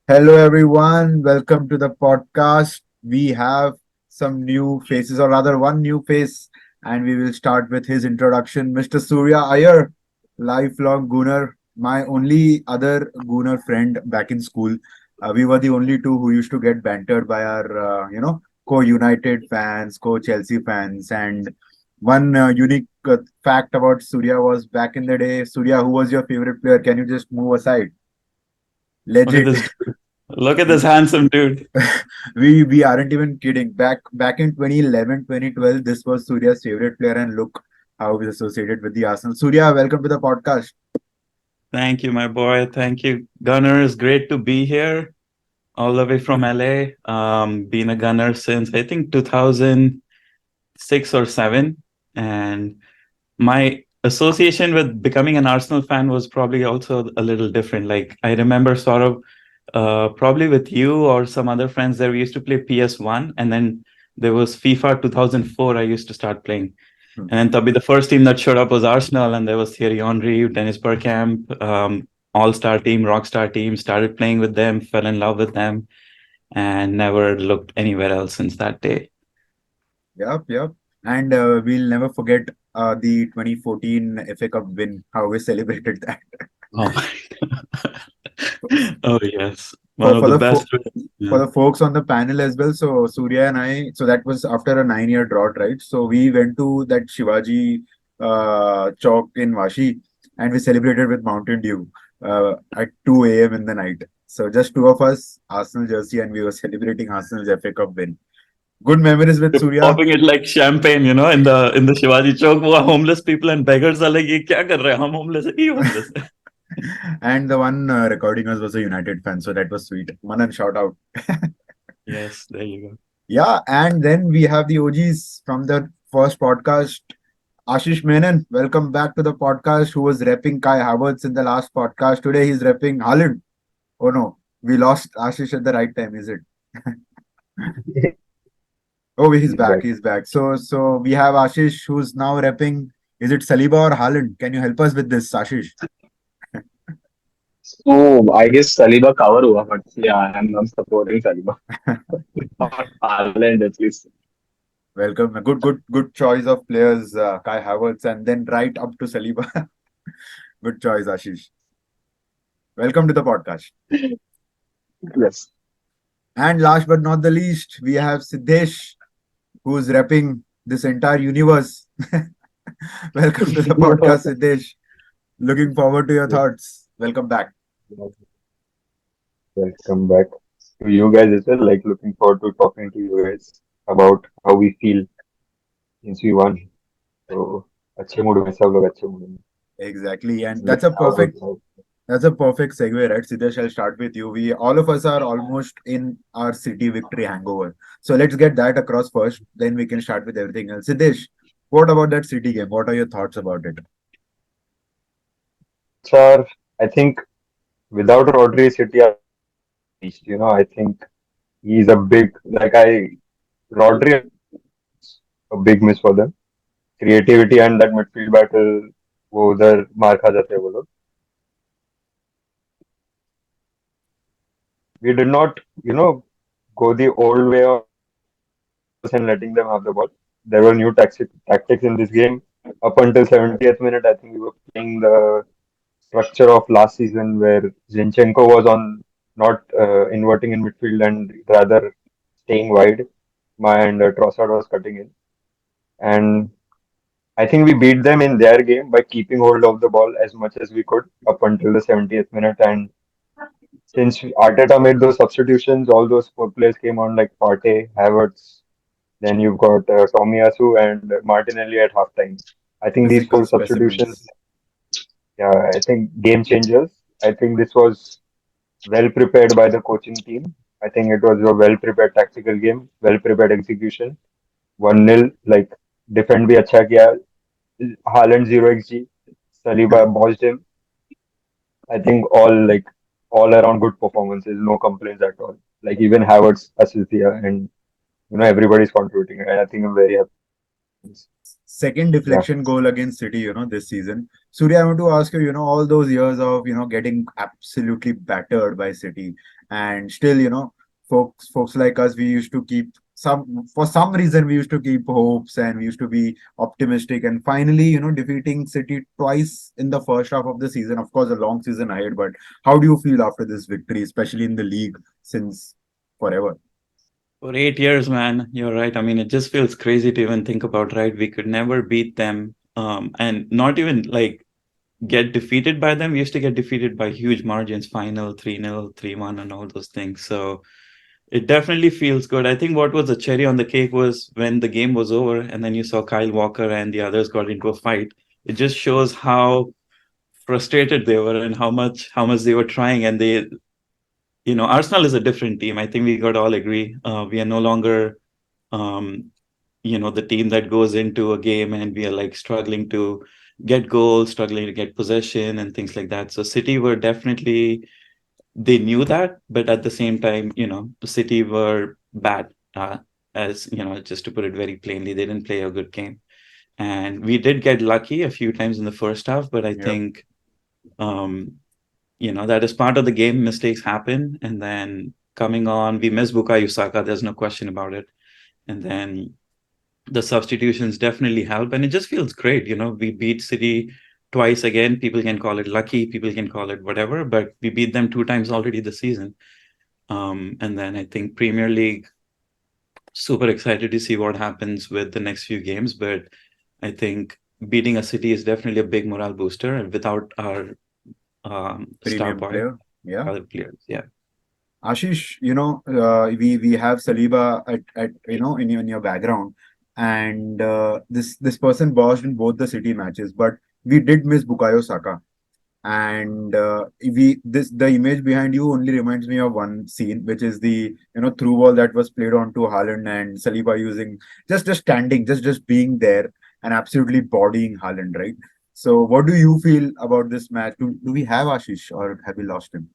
Hello, everyone. Welcome to the podcast. We have some new faces, or rather, one new face, and we will start with his introduction. Mr. Surya Iyer, lifelong Gooner, my only other Gooner friend back in school. We were the only two who used to get bantered by our, co-United fans, co-Chelsea fans. And one unique fact about Surya was back in the day, Surya, who was your favorite player? Can you just move aside? Look at Legit. this dude. Look at this handsome dude. We aren't even kidding. Back in 2011, 2012, this was Surya's favorite player, and look how he's associated with the Arsenal. Surya, welcome to the podcast. Thank you, my boy. Thank you, Gunner. Great to be here, all the way from LA. Been a Gunner since I think 2006 or seven, and my association with becoming an Arsenal fan was probably also a little different. Like I remember sort of probably with you or some other friends there, we used to play PS1, and then there was FIFA 2004. I used to start playing. Hmm. And then Tabby, the first team that showed up was Arsenal, and there was Thierry Henry, Dennis Bergkamp, all-star team, rockstar team. Started playing with them, fell in love with them, and never looked anywhere else since that day. Yep. And we'll never forget the 2014 FA Cup win, how we celebrated that. Oh my Oh yes, one For of for the the best. fo- for Yeah. the folks on the panel as well. So Surya and I, so that was after a 9-year drought, right? So we went to that Shivaji Chowk in Vashi, and we celebrated with Mountain Dew at 2 a.m. in the night. So just two of us, Arsenal jersey, and we were celebrating Arsenal's FA Cup win. Good memories with Surya. Popping it like champagne, in the Shivaji Chowk, wo homeless people and beggars are like, "ये क्या कर रहे हैं? हम homeless है, ये homeless है." And the one recording us was a United fan, so that was sweet. Manan, shout out. Yes, there you go. Yeah, and then we have the OGs from the first podcast. Ashish Menon, welcome back to the podcast. Who was repping Kai Havertz in the last podcast? Today he's repping Haaland. Oh no, we lost Ashish at the right time, is it? Oh, he's He's back. back. He's back. So we have Ashish who's now repping. Is it Saliba or Haaland? Can you help us with this, Ashish? So I guess Saliba cover हुआ, but yeah, I'm supporting Saliba. Not Haaland at least. Welcome. Good choice of players, Kai Havertz, and then right up to Saliba. Good choice, Ashish. Welcome to the podcast. Yes. And last but not the least, we have Siddesh, who's repping this entire universe. Welcome to the podcast, Siddesh. Looking forward to your thoughts. Welcome back. Welcome back to you guys as well. Like looking forward to talking to you guys about how we feel since we won. So अच्छे mood में सब लोग अच्छे mood में. Exactly. And Let's have a good time. that's a perfect segue, right? Siddesh, I'll start with you. We all of us are almost in our City victory hangover. So let's get that across first. Then we can start with everything else. Siddesh, what about that City game? What are your thoughts about it? Sir, I think without Rodri, City are reached. I think he's a big Rodri a big miss for them. Creativity and that midfield battle वो उधर मार खा जाते हैं वो लोग. We did not, go the old way of and letting them have the ball. There were new tactics in this game. Up until 70th minute, I think we were playing the structure of last season where Zinchenko was on not inverting in midfield and rather staying wide. And Trossard was cutting in. And I think we beat them in their game by keeping hold of the ball as much as we could up until the 70th minute. And since Arteta made those substitutions, all those four players came on like Partey, Havertz. Then you've got Tomiyasu and Martinelli at halftime. I think these Physical four substitutions, specimens. yeah, I think game changers. I think this was well prepared by the coaching team. I think it was a well prepared tactical game, well prepared execution. 1-0, like defend bhi acha kiya. Haaland 0 XG. Saliba bossed him. I think all around good performances, no complaints at all. Like even Havertz assist here and everybody's contributing. And I think I'm very happy. second Yeah. deflection goal against City, this season. Surya, I want to ask you, all those years of, getting absolutely battered by City, and still, folks like us, we used to keep for some reason, we used to keep hopes and we used to be optimistic, and finally, defeating City twice in the first half of the season. Of course, a long season ahead, but how do you feel after this victory, especially in the league since forever? For 8 years, man, you're right. I mean, it just feels crazy to even think about, right? We could never beat them. And not even like get defeated by them. We used to get defeated by huge margins, final 3-0, 3-1, and all those things. So it definitely feels good. I think what was the cherry on the cake was when the game was over and then you saw Kyle Walker and the others got into a fight. It just shows how frustrated they were and how much they were trying. And Arsenal is a different team. I think we got all agree. We are no longer um, the team that goes into a game and we are like struggling to get goals, struggling to get possession and things like that. So City were definitely, they knew that, but at the same time, City were bad. As just to put it very plainly, they didn't play a good game, and we did get lucky a few times in the first half. But I Yep. think um, that is part of the game. Mistakes happen, and then coming on, we miss Bukayo Saka. There's no question about it. And then the substitutions definitely help, and it just feels great. We beat City twice again. People can call it lucky, people can call it whatever, but we beat them two times already this season. And then I think Premier League, super excited to see what happens with the next few games. But I think beating a City is definitely a big morale booster, and without our star Premium power, player. Yeah. other players, yeah. Ashish, we have Saliba at in your background, and this person bossed in both the City matches, but we did miss Bukayo Saka, and we this the image behind you only reminds me of one scene, which is the through ball that was played on to Haaland, and Saliba using just standing, just being there and absolutely bodying Haaland, right? So, what do you feel about this match? Do we have Ashish or have we lost him?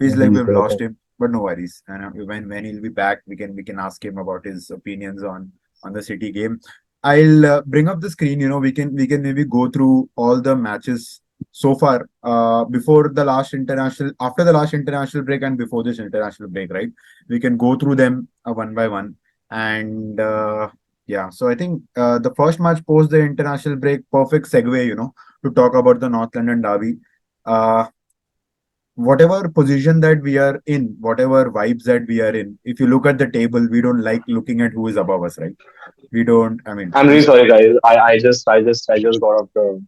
Feels like He's we've there. lost him, but no worries. And when he'll be back, we can ask him about his opinions on the City game. I'll bring up the screen. We can maybe go through all the matches so far before the last international, after the last international break, and before this international break. Right? We can go through them one by one. And yeah, so I think the first match post the international break, perfect segue. To talk about the North London derby. Uh, whatever position that we are in, whatever vibes that we are in, if you look at the table, we don't like looking at who is above us, right? We don't, I mean, I'm really sorry, guys. I just got off the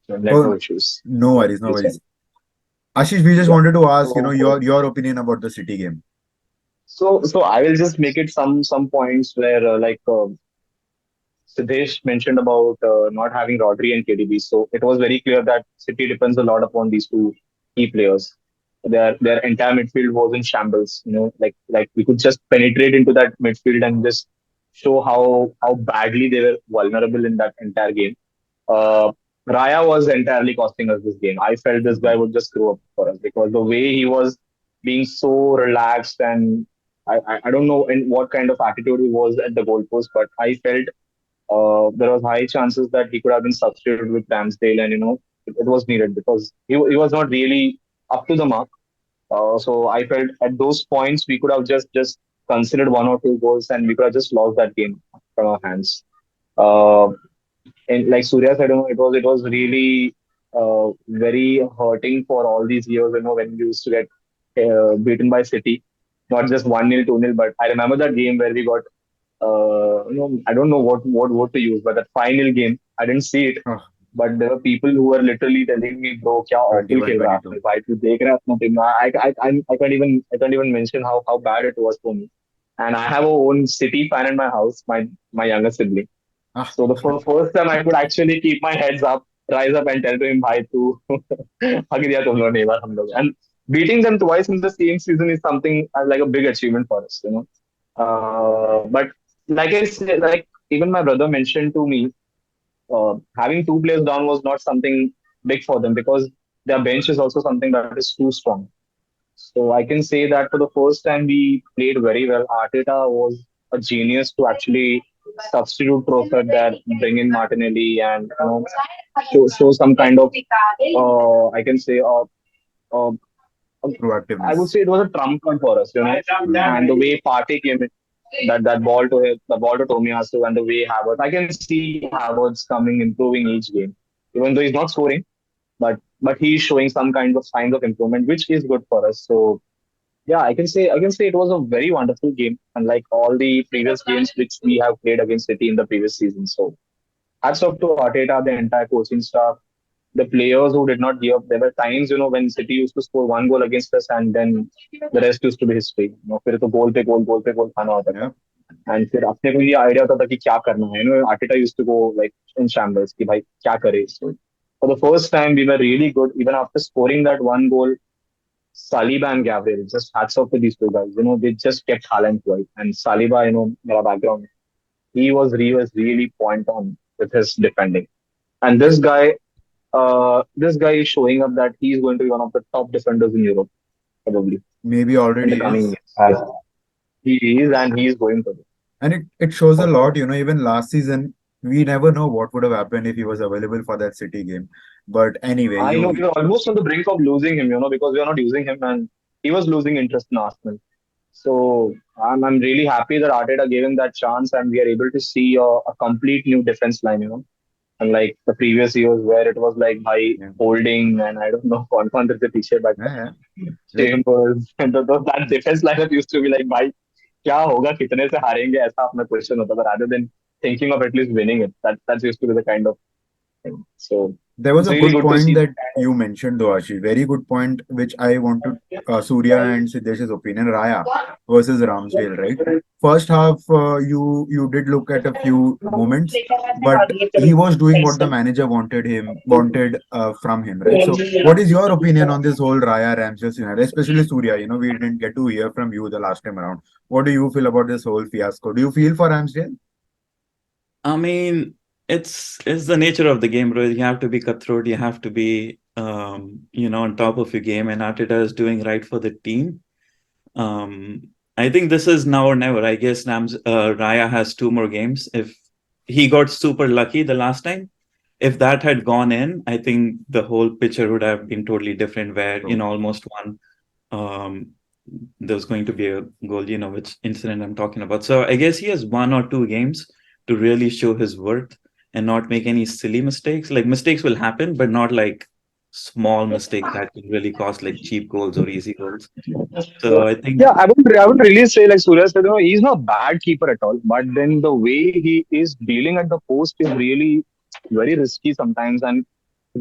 oh, network issues. no Yeah, worries, no please tell worries. me. Ashish, we just Yeah. wanted to ask, So, your opinion about the City game. so I will just make it some points where Siddesh mentioned about not having Rodri and KDB. So it was very clear that City depends a lot upon these two key players. Their entire midfield was in shambles. Like we could just penetrate into that midfield and just show how badly they were vulnerable in that entire game. Uh, Raya was entirely costing us this game. I felt this guy Mhm. would just screw up for us because the way he was being so relaxed and I don't know in what kind of attitude he was at the goalpost, but I felt there was high chances that he could have been substituted with Ramsdale, and it was needed because he was not really up to the mark. So I felt at those points we could have just considered one or two goals, and we could have just lost that game from our hands. Uh, and like Surya said, it was really very hurting for all these years. When we used to get beaten by City, not just 1-0, 2-0, but I remember that game where we got I don't know what to use, but that final game, I didn't see it, Oh, but there were people who were literally telling me, bro, क्या awful 21, खेल रहा है 22. आपने भाई तू देख रहा है अपना team I can't even mention how bad it was for me, and I have a own City fan in my house, my younger sibling. Ah, So the first time I could actually keep my heads up, rise up, and tell to him, भाई तू हक दिया तुम लोगों ने ये बार हम लोग, and beating them twice in the same season is something like a big achievement for us. But like I said, like even my brother mentioned to me, having two players down was not something big for them because their bench is also something that is too strong. So I can say that for the first time we played very well. Arteta was a genius to actually substitute Trossard there, bring in Martinelli, and show some kind of I can say uh, I would Proactiveness. say it was a trump card for us, Hmm. and the way Partey came in, that ball to him, the ball to Tomiyasu, and the way Havertz, I can see Havertz coming, improving each game, even though he's not scoring, but he's showing some kind of signs of improvement, which is good for us. So yeah, I can say it was a very wonderful game, unlike all the previous games which we have played against City in the previous season. So hats off to Arteta, the entire coaching staff, the players who did not give up. There were times, when City used to score one goal against us, and then the rest used to be history. फिर तो गोल पे गोल खाना होता था. Yeah. And फिर अपने को ये आइडिया होता था कि क्या करना है. Arteta used to go like in shambles कि भाई क्या करे. So for the first time, we were really good. Even after scoring that one goal, Saliba and Gabriel, just hats off to these two guys. They just kept Haaland quiet. And Saliba, मेरा background, he was really point on with his defending. And this guy is showing up that he's going to be one of the top defenders in Europe, probably Maybe in the already coming is. years. He is, and he is going to be. And it shows a lot, even last season, we never know what would have happened if he was available for that City game. But anyway, I know you we were almost on the brink of losing him, because we are not using him, and he was losing interest in Arsenal. So I'm really happy that Arteta gave him that chance, and we are able to see a complete new defense line, unlike the previous years where it was like by yeah, holding and I don't know कौन the teacher, but yeah, yeah. Like Chambers and that defense lineup used to be like भाई क्या होगा कितने से हारेंगे ऐसा अपना question होता था rather than thinking of at least winning it. That used to be the kind of thing. So there was it's a really good good to point see. that you mentioned, though, Ashish. Very good point, which I want to Surya and Siddesh's opinion. Raya versus Ramsdale, right? First half, you did look at a few moments, but he was doing what the manager wanted from him, right? So, what is your opinion on this whole Raya Ramsdale scenario, especially Surya? We didn't get to hear from you the last time around. What do you feel about this whole fiasco? Do you feel for Ramsdale? I mean, it's the nature of the game, bro. You have to be cutthroat. You have to be, on top of your game. And Arteta is doing right for the team. I think this is now or never. I guess Raya has 2 more games. If he got super lucky the last time, if that had gone in, I think the whole picture would have been totally different. Where So, almost one, um, there was going to be a goal. Which incident I'm talking about. So I guess he has 1 or 2 games to really show his worth and not make any silly mistakes. Like mistakes will happen, but not like small mistakes that can really cost like cheap goals or easy goals. So I think, Yeah, I would really say like Surya said, he's not a bad keeper at all, but then the way he is dealing at the post is really very risky sometimes. And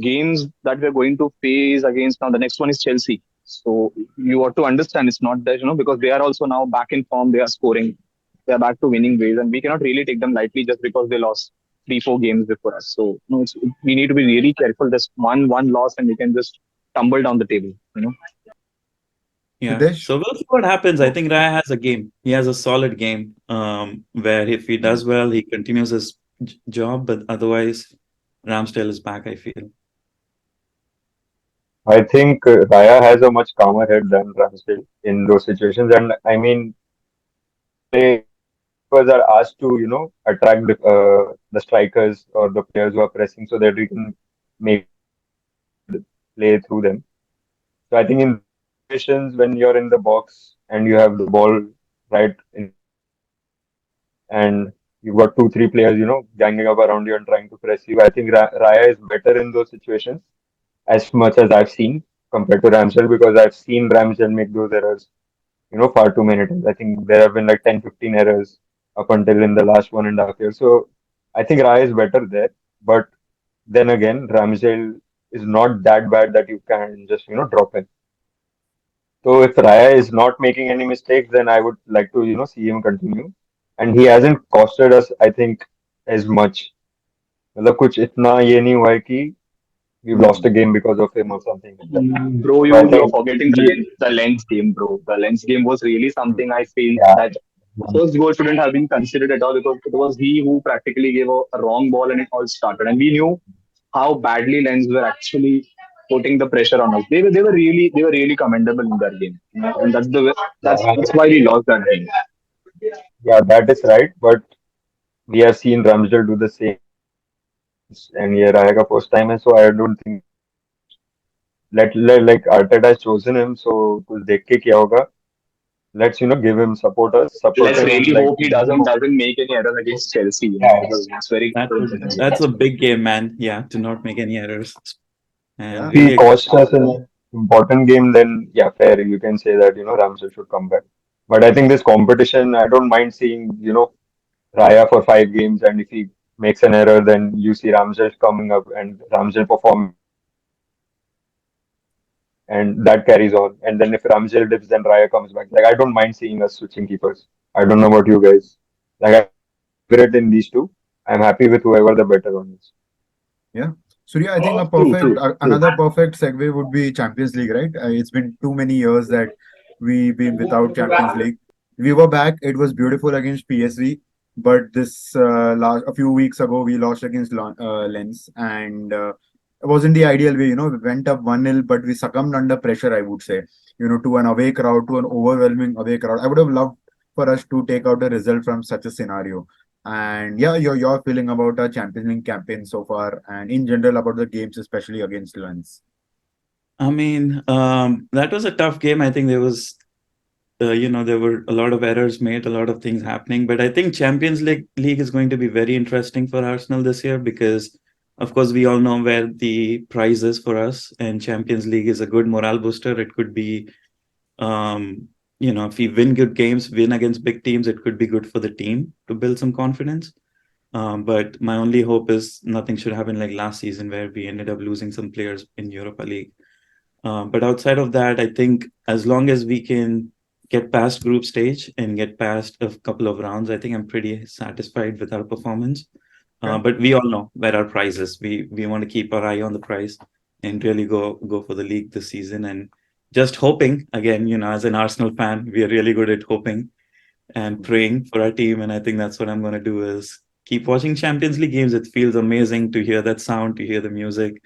games that we're going to face against now, the next one is Chelsea. So you ought to understand it's not that, because they are also now back in form, they are scoring, they are back to winning ways, and we cannot really take them lightly just because they lost 3-4 games before us. So we need to be really careful. There's one loss and we can just tumble down the table. yeah. Siddesh? So we'll see what happens. I think Raya has a game. He has a solid game. Where if he does well, he continues his job. But otherwise, Ramsdale is back, I feel. I think Raya has a much calmer head than Ramsdale in those situations. And I mean, players are asked to, attract the strikers or the players who are pressing so that we can make play through them. So I think in situations when you're in the box and you have the ball right in and you've got two, three players, ganging up around you and trying to press you, I think Raya is better in those situations as much as I've seen compared to Ramsdale because I've seen Ramsdale make those errors, far too many times. I think there have been like 10, 15 errors up until in the last 1.5 years. So I think Raya is better there. But then again, Ramsdale is not that bad that you can just, drop him. So if Raya is not making any mistakes, then I would like to, see him continue. And he hasn't costed us, I think, as much. मतलब कुछ इतना ये नहीं हुआ है कि we've lost a Hmm. game because of him or something like that. Bro, So I you're think forgetting the lens game, bro. The lens game was really Hmm. something I feel yeah, that first goal shouldn't have been considered at all because it was he who practically gave a wrong ball and it all started. And we knew how badly Lens were actually putting the pressure on us. They were really commendable in that game, and that's the way, yeah, that's why we lost that game. yeah, that is right. But We have seen Ramsdale do the same and ये Raya का first time है, so I don't think like Arteta has chosen him, so कुछ देख के किया होगा. Let's give him Let's support him really like hope he doesn't make any errors against Chelsea. yeah, Because it's very That good. that's a big game, man. Yeah, to not make any errors. And Yeah. if he really, costs us an important game, then yeah, fair. You can say that Ramsdale should come back. But I think this competition, I don't mind seeing Raya for 5 games, and if he makes an error, then you see Ramsdale coming up and Ramsdale performing, and that carries on. And then if Ramsdale dips, then Raya comes back. Like I don't mind seeing us switching keepers. I don't know about you guys. Like I'm favorite in these two. I'm happy with whoever the better one is. Yeah. Surya, I think a True, perfect, true, true. another perfect segue would be Champions League, right? It's been too many years that we've been without Champions League. We were back. It was beautiful against PSV, but this last a few weeks ago we lost against Lens, and it wasn't the ideal way. We went up 1-0, but we succumbed under pressure. I would say, to an away crowd, to an overwhelming away crowd. I would have loved for us to take out a result from such a scenario. And yeah, your feeling about our Champions League campaign so far, and in general about the games, especially against Lens. I mean, that was a tough game. I think there were a lot of errors made, a lot of things happening. But I think Champions League is going to be very interesting for Arsenal this year because, of course, we all know where the prize is for us, and Champions League is a good morale booster. It could be, if we win good games, win against big teams, it could be good for the team to build some confidence. But my only hope is nothing should happen like last season where we ended up losing some players in Europa League. But outside of that, I think as long as we can get past group stage and get past a couple of rounds, I think I'm pretty satisfied with our performance. Okay. But we all know where our prize is. We want to keep our eye on the prize and really go for the league this season. And just hoping again, as an Arsenal fan, we are really good at hoping and praying for our team. And I think that's what I'm going to do is keep watching Champions League games. It feels amazing to hear that sound, to hear the music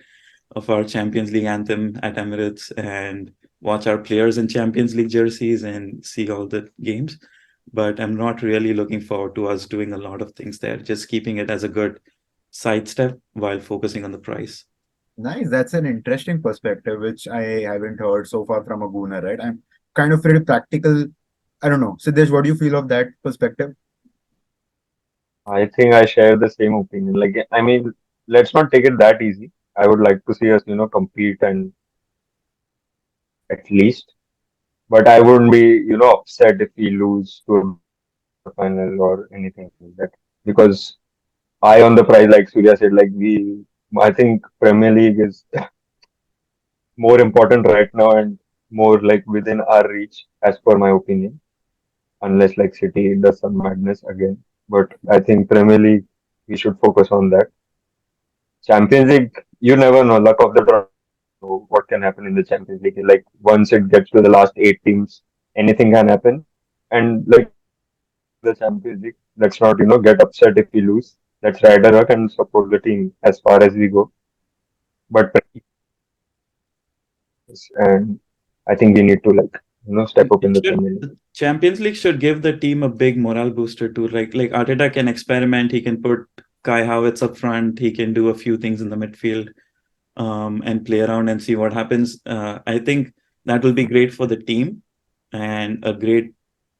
of our Champions League anthem at Emirates and watch our players in Champions League jerseys and see all the games. But I'm not really looking forward to us doing a lot of things there, just keeping it as a good sidestep while focusing on the prize. Nice. That's an interesting perspective, which I haven't heard so far from a Gooner, right? I'm kind of pretty practical. I don't know. Siddesh, what do you feel of that perspective? I think I share the same opinion. Like, I mean, let's not take it that easy. I would like to see us, compete and at least, but I wouldn't be, upset if we lose to a final or anything like that. Because eye on the prize, like Surya said, I think Premier League is more important right now and more like within our reach, as per my opinion. Unless like City does some madness again, but I think Premier League we should focus on that. Champions League, you never know. Luck of the draw. What can happen in the Champions League? Like once it gets to the last 8 teams, anything can happen. And like the Champions League, let's not get upset if we lose. Let's ride a luck and support the team as far as we go. But and I think we need to step up in It the should Premier League. the Champions League should give the team a big morale booster too. Like Arteta can experiment. He can put Kai Havertz up front. He can do a few things in the midfield and play around and see what happens. I think that will be great for the team and a great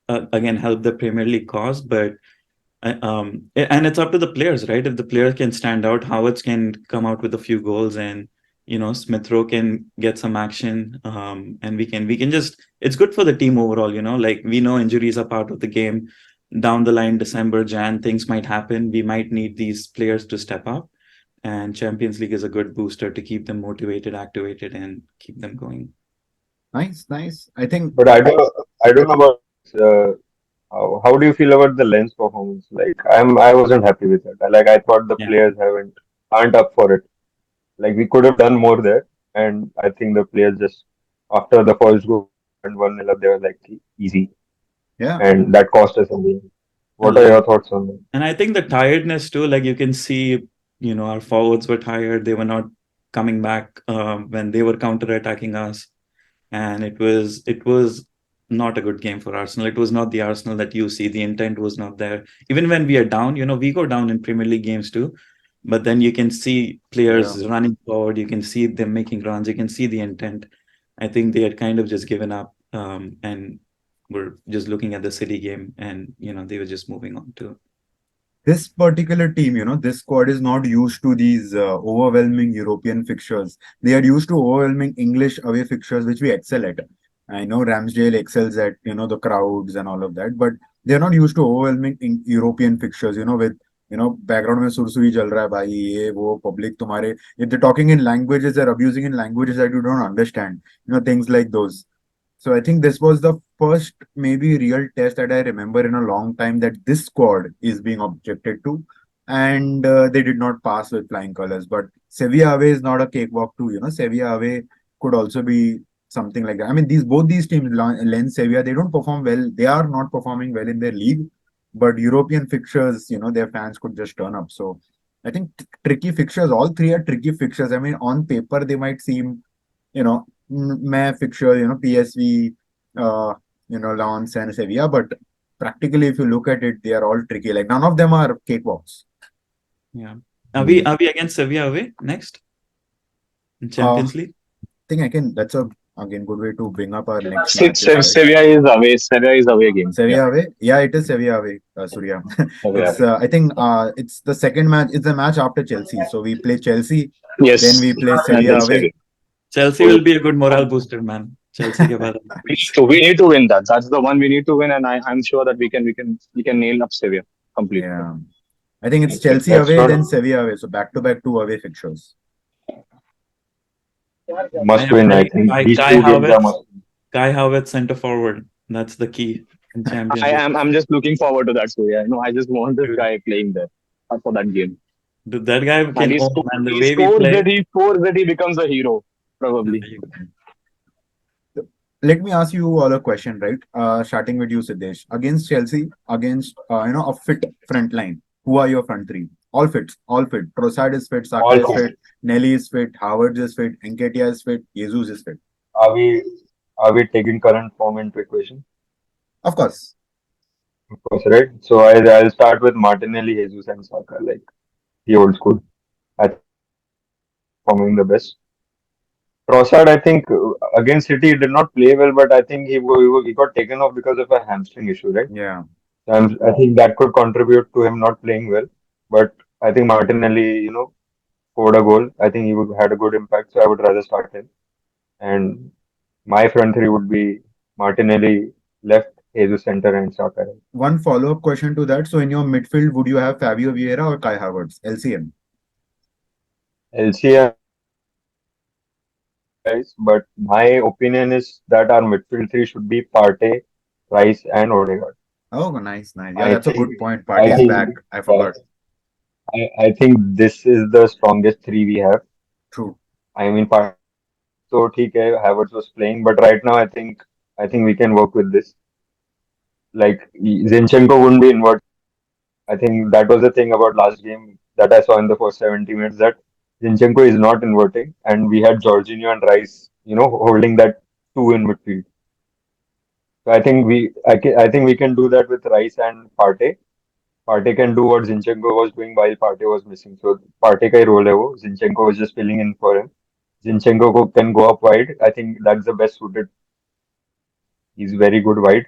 again help the Premier League cause. But and it's up to the players, right? If the players can stand out, Havertz can come out with a few goals, and Smith Rowe can get some action, and we can just it's good for the team overall. Like we know injuries are part of the game. Down the line, December, Jan, things might happen. We might need these players to step up, and Champions League is a good booster to keep them motivated, activated, and keep them going. Nice, nice. I think But I don't know about how do you feel about the Lens performance? Like I wasn't happy with it. Like I thought the Yeah. players aren't up for it. Like we could have done more there, and I think the players just after the first goal and 1-0 up, they were like easy, yeah. and that cost us in the end. A What are lot. your thoughts on that? And I think the tiredness too, like you can see, our forwards were tired. They were not coming back when they were counter-attacking us. And it was not a good game for Arsenal. It was not the Arsenal that you see. The intent was not there. Even when we are down, we go down in Premier League games too. But then you can see players running forward. You can see them making runs. You can see the intent. I think they had kind of just given up and were just looking at the City game, and they were just moving on to. This particular team, this squad is not used to these overwhelming European fixtures. They are used to overwhelming English away fixtures, which we excel at. I know Ramsdale excels at, the crowds and all of that, but they're not used to overwhelming European fixtures, with, background में सुरसुरी चल रहा है भाई ये वो public तुम्हारे if they're talking in languages, they're abusing in languages that you don't understand, things like those. So I think this was the first maybe real test that I remember in a long time that this squad is being objected to, and they did not pass with flying colors. But Sevilla away is not a cakewalk too. Sevilla away could also be something like that. I mean, both these teams, Lens, Sevilla, they don't perform well. They are not performing well in their league, but European fixtures, their fans could just turn up. So I think tricky fixtures. All three are tricky fixtures. I mean, on paper they might seem, meh fixture, PSV, Lens and Sevilla, but practically if you look at it, they are all tricky. Like none of them are cakewalks. Yeah. Are we against Sevilla away next in Champions League? I think that's a again good way to bring up our next match. Sevilla is away. Sevilla is away game. Sevilla away? Yeah, it is Sevilla away, Surya. It's I think it's the second match. It's the match after Chelsea. So we play Chelsea. Yes. Then we play Sevilla away. Chelsea will be a good morale booster, man. Chelsea ke baad. We need to win that. That's the one we need to win, and I'm sure that we can nail up Sevilla completely. Yeah, I think it's Chelsea away, then Sevilla away. So back to back 2 away fixtures. Must win, I think. These 2 games are must win. Kai Havertz center forward. That's the key in Champions League. I'm just looking forward to that. So yeah, I just want this guy playing there for that game. That guy can he scores that he becomes a hero, probably. Let me ask you all a question, right? Starting with you, Siddesh. Against Chelsea, against a fit front line, who are your front three? All fit. Trossard is fit, Saka is fit, Nelly is fit, Havertz is fit, Nketiah is fit, Jesus is fit. Are we taking current form into equation? Of course. Of course, right? So I'll start with Martinelli, Jesus, and Saka, like the old school. I think forming the best. Trossard, I think against City he did not play well, but I think he got taken off because of a hamstring issue, right? Yeah. I think that could contribute to him not playing well. But I think Martinelli, scored a goal. I think he would had a good impact, so I would rather start him. And my front three would be Martinelli left, Jesus center, and Saka right. One follow-up question to that. So in your midfield, would you have Fabio Vieira or Kai Havertz? LCM. LCM. But my opinion is that our midfield three should be Partey, Rice, and Odegaard. Oh, nice. Yeah, that's a good point. Partey is back. I forgot. I think this is the strongest three we have. True. I mean, so okay, Havertz was playing, but right now I think we can work with this. Like Zinchenko wouldn't be inverted. I think that was the thing about last game that I saw in the first 70 minutes, that Zinchenko is not inverting, and we had Jorginho and Rice, holding that 2 in midfield. So I think we can do that with Rice and Partey. Partey can do what Zinchenko was doing while Partey was missing. So Partey ka hi role hai wo. Zinchenko was just filling in for him. Zinchenko can go up wide. I think that's the best suited. He's very good wide.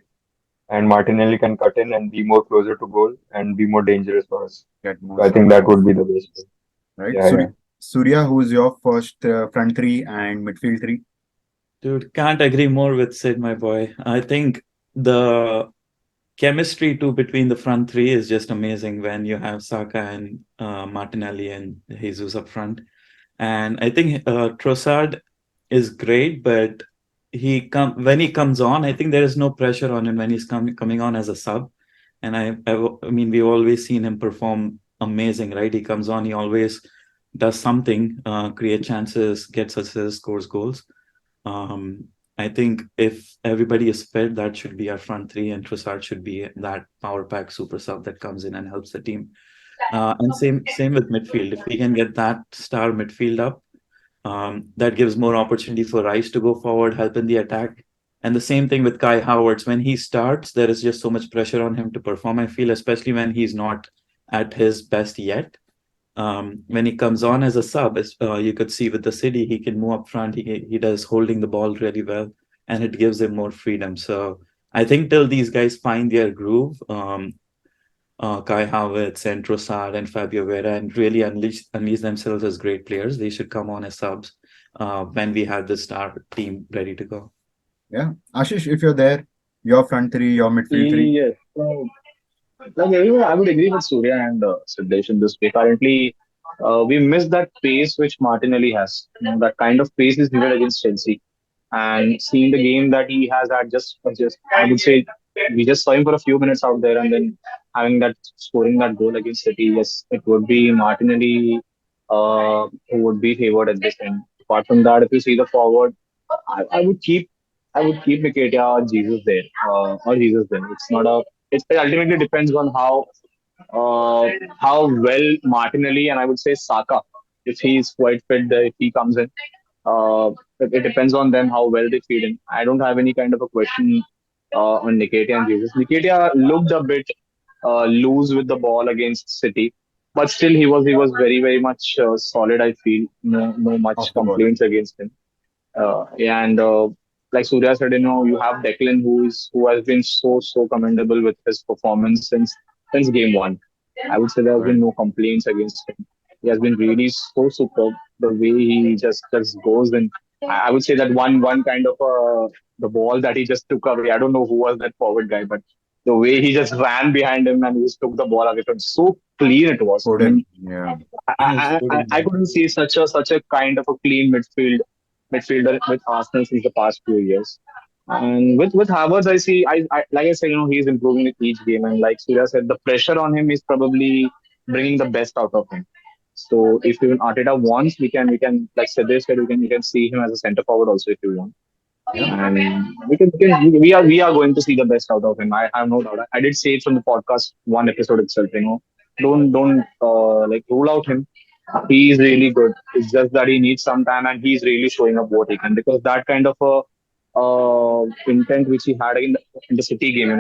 And Martinelli can cut in and be more closer to goal and be more dangerous for us. So I think that would be the best. Right. Yeah, Surya, who's your first front three and midfield three? Dude, can't agree more with Sid, my boy. I think the chemistry too between the front three is just amazing when you have Saka and Martinelli and Jesus up front. And I think Trossard is great, but when he comes on, I think there is no pressure on him when he's coming on as a sub. And I mean, we've always seen him perform amazing, right? He comes on, he always does something, create chances, gets assists, scores goals. I think if everybody is fit, that should be our front three, and Trossard should be that power pack super sub that comes in and helps the team. And same with midfield. If we can get that star midfield up, that gives more opportunity for Rice to go forward, help in the attack. And the same thing with Kai Havertz. When he starts, there is just so much pressure on him to perform. I feel, especially when he's not at his best yet. When he comes on as a sub, you could see with the City, he can move up front. He does holding the ball really well, and it gives him more freedom. So I think till these guys find their groove, Kai Havertz and Trossard and Fabio Vera, and really unleash themselves as great players, they should come on as subs when we have the star team ready to go. Yeah. Ashish, if you're there, your front three, your midfield three. Yes. So, like everyone, I would agree with Surya and Siddesh in this way. Currently, we miss that pace which Martinelli has. That kind of pace is needed against Chelsea. And seeing the game that he has had, just I would say, we just saw him for a few minutes out there, and then having that scoring that goal against City. Yes, it would be Martinelli who would be favored at this end. Apart from that, if you see the forward, I would keep Nketiah or Jesus there, or Jesus there. It's not a. It ultimately depends on how well Martinelli and I would say Saka, if he's quite fit, if he comes in. It depends on them how well they feed him. I don't have any kind of a question on Nketiah and Jesus. Nketiah looked a bit loose with the ball against City, but still he was very much solid. I feel no Off much the ball. complaints against him. Yeah, and like Surya said, you have Declan who has been so commendable with his performance since game one. I would say there has Right. been no complaints against him. He has been really so superb. The way he just goes in. I would say that one kind of the ball that he just took away. I don't know who was that forward guy, but the way he just ran behind him and he just took the ball away from so clean it was. I Foden. mean, Yeah. Yes, I couldn't see such a kind of a clean midfielder with Arsenal since the past few years. And with Havertz, I like I said, he's improving with each game, and like Surya said, the pressure on him is probably bringing the best out of him. So if even Arteta wants, we can like Siddesh said, we can see him as a centre forward also if you want. Yeah. And we are going to see the best out of him. I have no doubt. I did say it from the podcast one episode itself. Don't like rule out him. He is really good. It's just that he needs some time, and he's really showing up what he can because that kind of a intent which he had in the City game.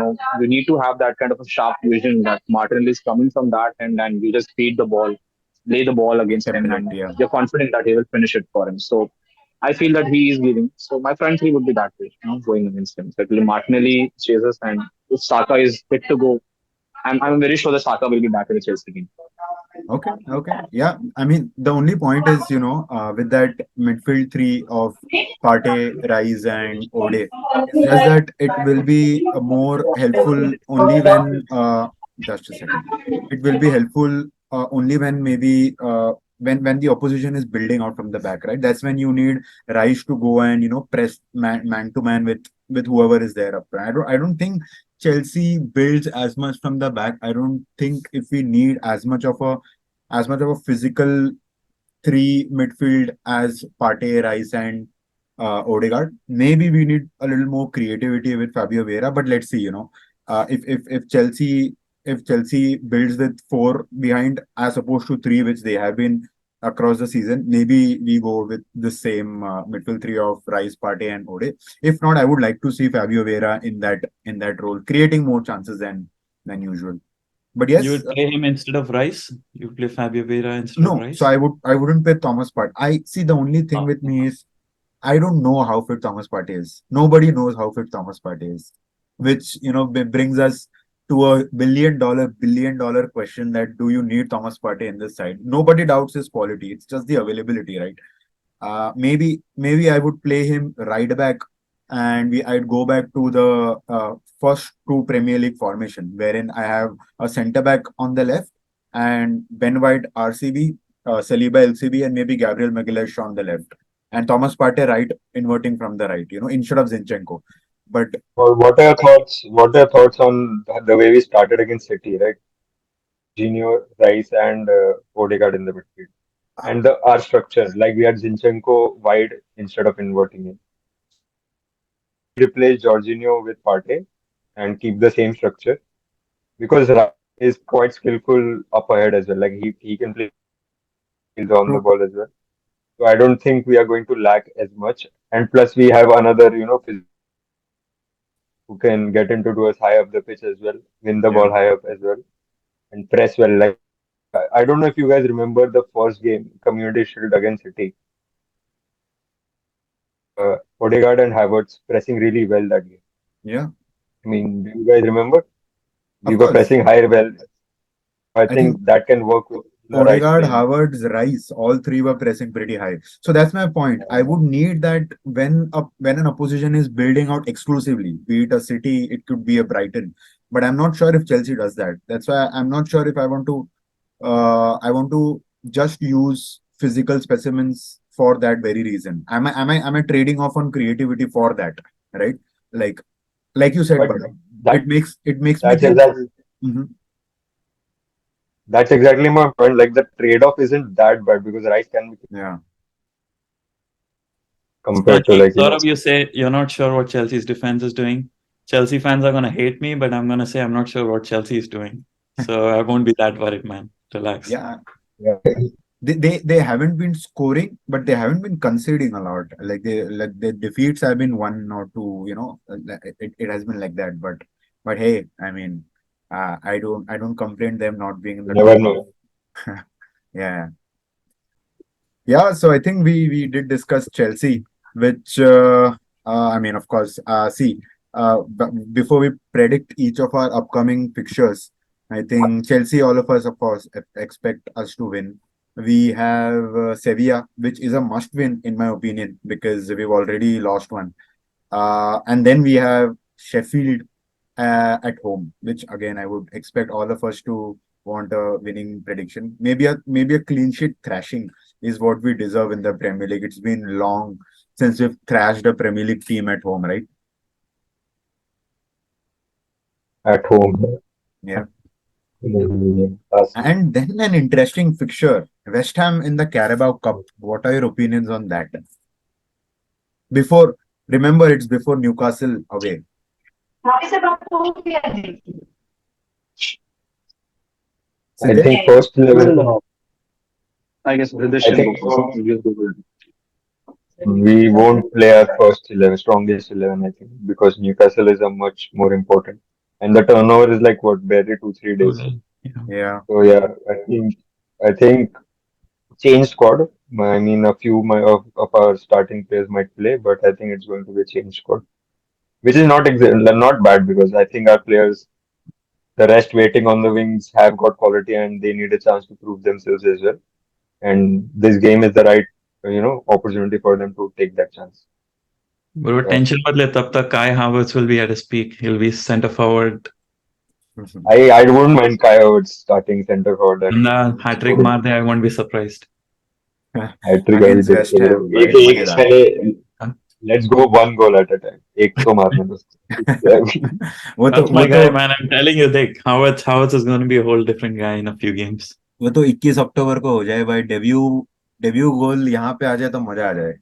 You need to have that kind of a sharp vision that Martinelli is coming from that end, and you just feed the ball, lay the ball against him, Template. and Yeah. you're confident that he will finish it for him. So I feel that he is giving. So my front three would be that way, going against him. So it will be Martinelli, Jesus, and if Saka is fit to go, I'm very sure that Saka will be back in the Chelsea game. Okay, okay. Yeah, I mean, the only point is, with that midfield three of Partey, Rice, and Ode, it's just that it will be more helpful only when, just a second. It will be helpful only when maybe when the opposition is building out from the back, right? That's when you need Rice to go and press man to man with whoever is there up front. I don't think Chelsea builds as much from the back. I don't think if we need as much of a physical three midfield as Partey, Rice, and Odegaard. Maybe we need a little more creativity with Fabio Vieira, but let's see. If Chelsea builds with four behind as opposed to three, which they have been across the season, maybe we go with the same midfield three of Rice, Partey, and Ode. If not, I would like to see Fabio Vieira in that role, creating more chances than usual. But you yes, would play him instead of Rice. You play Fabio Vera instead of no, so Rice. I wouldn't pay Thomas Partey. I see the only thing Oh, with me is I don't know how fit Thomas Partey is. Nobody knows how fit Thomas Partey is, which brings us to a billion dollar question that do you need Thomas Partey in this side? Nobody doubts his quality. It's just the availability, right? Maybe I would play him right back, and I'd go back to the first two Premier League formation, wherein I have a centre back on the left and Ben White RCB, Saliba LCB, and maybe Gabriel Magalhaes on the left, and Thomas Partey right, inverting from the right, instead of Zinchenko. But Well, what are your thoughts? What are your thoughts on the way we started against City, right? Jorginho, Rice, and Odegaard in the midfield, uh, and our structure, like we had Zinchenko wide instead of inverting him. Should we replace Jorginho with Partey and keep the same structure? Because Rice is quite skillful up ahead as well. Like he can play he's on the true. ball as well. So I don't think we are going to lack as much. And plus we have another, physical who can get into duels high up the pitch as well, win the Yeah. ball high up as well, and press well. Like I don't know if you guys remember the first game, Community Shield against City. Odegaard and Havertz pressing really well that game. Yeah. I mean, do you guys remember? We Of were course. pressing high well. I I think think that can work with the Rice Odegaard, playing. Havertz, Rice, all three were pressing pretty high. So that's my point. I would need that when an opposition is building out exclusively, be it a City, it could be a Brighton. But I'm not sure if Chelsea does that. That's why I'm not sure if I want to just use physical specimens for that very reason. Am I trading off on creativity for that? Right? Like like you said, But but that it makes me that's think. exactly Mhm. that's exactly my point. Like the trade-off isn't that bad because Rice can be Yeah. compared to Sachi, like Saurabh, you say you're not sure what Chelsea's defense is doing. Chelsea fans are gonna hate me, but I'm gonna say I'm not sure what Chelsea is doing. So I won't be that worried, man. Relax. Yeah. yeah. They haven't been scoring, but they haven't been conceding a lot. Like the defeats have been one or two, it has been like that. But hey, I mean, I don't complain them not being in You the never top of. know. Yeah. Yeah, so I think we did discuss Chelsea, which I mean, of course, see, before we predict each of our upcoming fixtures, I think Chelsea, all of us, of course, expect us to win. We have Sevilla, which is a must win in my opinion because we've already lost one. And then we have Sheffield at home, which again I would expect all of us to want a winning prediction. Maybe a clean sheet thrashing is what we deserve in the Premier League. It's been long since we've thrashed a Premier League team at home, right? At home. Yeah. Last And then an interesting fixture, West Ham in the Carabao Cup. What are your opinions on that? Before, remember, it's before Newcastle away. I Siddesh? think first 11. Well, I guess this I can think go first. You just go we won't play our first 11, strongest 11, I think, because Newcastle is a much more important. And the turnover is like what, barely 2, 3 days. Okay. Yeah. Yeah. So yeah, I think change squad. I mean, a few of our starting players might play, but I think it's going to be a change squad, which is not bad because I think our players, the rest waiting on the wings, have got quality and they need a chance to prove themselves as well. And this game is the right, opportunity for them to take that chance. Bro, Yeah. tension मत ले तब तक Kai Havertz will be at his peak. He'll be center forward. I wouldn't mind Kai Havertz starting center forward and बंदा hat-trick scoring मार दे, I won't be surprised. hat-trick अभी Against West देखते हैं. Ham, भाई एक मजेदार. पहले let's go one goal at a time. एक तो मारने दो. वो तो That's वो my तो guy, man. I'm telling you, Dick. Havertz is going to be a whole different guy in a few games. वो तो 21 अक्टूबर को हो जाए भाई. डेब्यू गोल यहाँ पे आ जाए तो मजा आ जाए.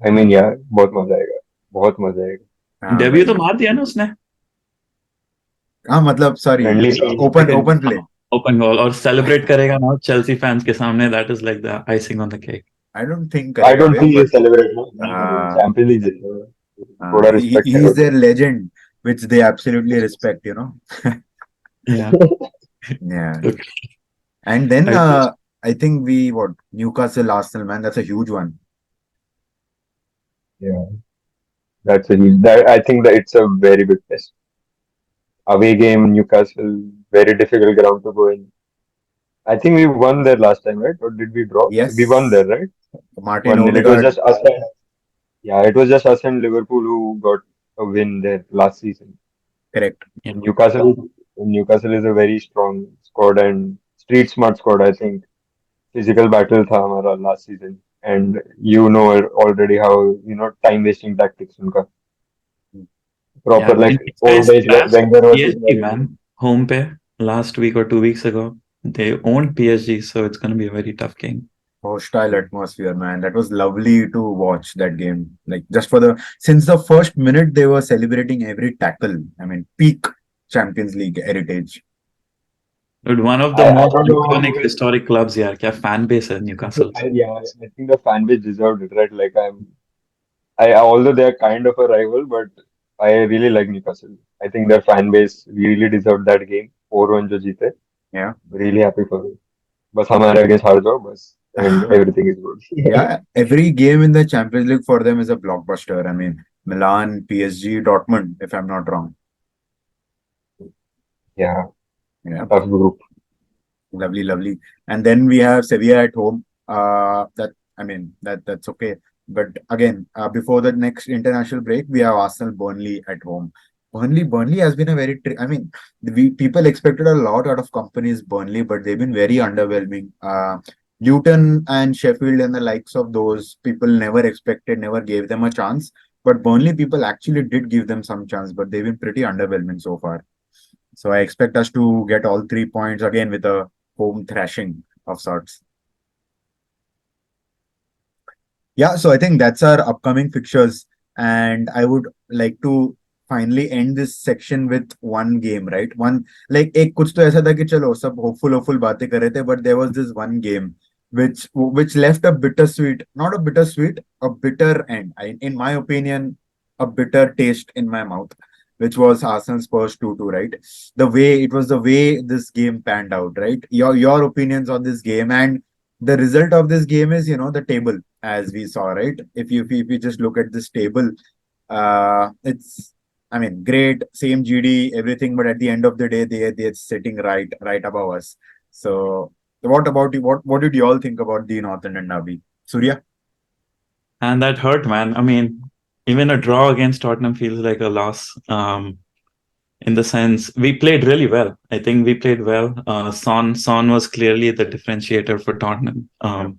I mean, yeah, बहुत मजा आएगा. बहुत मजा आएगा. हाँ Debut भाई. तो मार दिया ना उसने. हाँ मतलब sorry, Friendly open play. Open goal और celebrate करेगा ना Chelsea fans के सामने. That is like the icing on the cake. I don't think I करेगा don't way, think he but celebrate. No? Champions League जीते. थोड़ा respect he है is उसको. their legend, which they absolutely respect, you know. Yeah. Yeah. Okay. And then Okay. I think Newcastle Arsenal, man, that's a huge one. Yeah, that's a huge. I think that it's a very big test. Away game, Newcastle, very difficult ground to go in. I think we won there last time, right? Or did we draw? We won Yes, there, right? Martin 1-0. It was Odegaard, just us. It was just us and Liverpool who got a win there last season. correct. Yeah. Newcastle is a very strong squad and street smart squad. I think physical battle था हमारा last season, and already how time wasting tactics उनका proper Yeah. like These old guys age crashed Wenger was PSG, man. Home pe last week or 2 weeks ago. They owned PSG, so it's going to be a very tough game. Hostile atmosphere, man. That was lovely to watch that game. Like just since the first minute they were celebrating every tackle. I mean, peak Champions League heritage. Dude, one of the I most don't know. iconic historic clubs, यार. क्या fan base है Newcastle. I think the fan base deserved it, right? Like although they are kind of a rival, but I really like Newcastle. I think their fan base really deserved that game. 4-1 जो जीते. Yeah. Really happy for them. बस हमारे against हार जाओ बस and everything is good. Yeah, every game in the Champions League for them is a blockbuster. I mean, Milan, PSG, Dortmund, if I'm not wrong. Yeah, Yeah, tough group. lovely, lovely. And then we have Sevilla at home. That I mean, that's okay. But again, before the next international break, we have Arsenal, Burnley at home. Burnley has been a very. I mean, we people expected a lot out of companies Burnley, but they've been very underwhelming. Luton and Sheffield and the likes of those people never expected, never gave them a chance. But Burnley people actually did give them some chance, but they've been pretty underwhelming so far. So I expect us to get all 3 points again with a home thrashing of sorts. Yeah, so I think that's our upcoming fixtures. And I would like to finally end this section with one game, right? One like एक कुछ तो ऐसा था कि चलो सब hopeful बातें कर रहे थे, but there was this one game which left a bittersweet, not a bittersweet, a bitter end. In my opinion, a bitter taste in my mouth, which was Arsenal Spurs 2-2, right? The way this game panned out, right? Your opinions on this game and the result of this game is, the table as we saw, right? If you just look at this table, it's I mean great, same GD, everything, but at the end of the day, they're sitting right above us. So what about you? What did you all think about the North London derby? Surya? And that hurt, man. I mean, even a draw against Tottenham feels like a loss. In the sense we played really well. I think we played well. Son was clearly the differentiator for Tottenham. I